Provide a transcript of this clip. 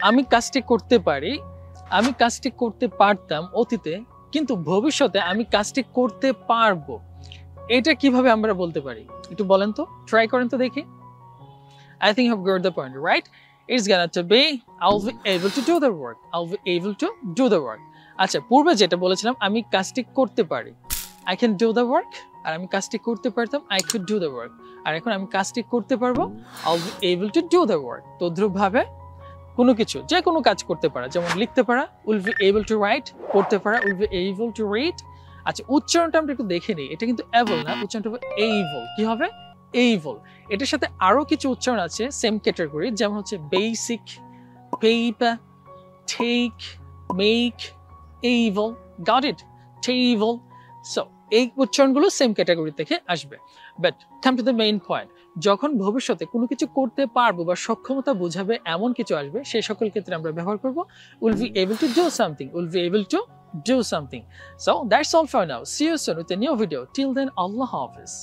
আমি কাজটি করতে পারি, আমি কাজটি করতে পারতাম অতীতে, কিন্তু ভবিষ্যতে আমি কাজটি করতে পারবো। এটা কিভাবে আমরা বলতে পারি একটু বলেন তো, ট্রাই করেন তো দেখি। I think you have got the point, right? It's gonna to be I'll be able to do the work. I'll be able to do the work. আচ্ছা, পূর্বে যেটা বলেছিলাম আমি কাজটি করতে পারি, I can do the work, আর আমি কাজটি করতে পারতাম I could do the work, আর এখন আমি কাজটি করতে পারবো I'll be able to do the work। তদ্রূপভাবে কোনো কিছু যে কোনো কাজ করতে পারা, যেমন লিখতে পারা will be able to write, পড়তে পারা will be able to read। আচ্ছা, উচ্চারণটা আমরা একটু দেখে নিই, এটা কিন্তু able না, উচ্চারণটা হবে able। কি হবে? able। এটার সাথে আরো কিছু উচ্চারণ আছে সেম ক্যাটাগরি, যেমন হচ্ছে basic, paper, take, make, able, got it, table। So এই উচ্চারণগুলো সেম ক্যাটাগরি থেকে আসবে। But come to the main point, যখন ভবিষ্যতে কোনো কিছু করতে পারবো বা সক্ষমতা বোঝাবে এমন কিছু আসবে, সেই সকল ক্ষেত্রে আমরা ব্যবহার করব will be able to do something, will be able to do something। So that's all for now. See you soon with a new video. Till then, Allah Hafiz.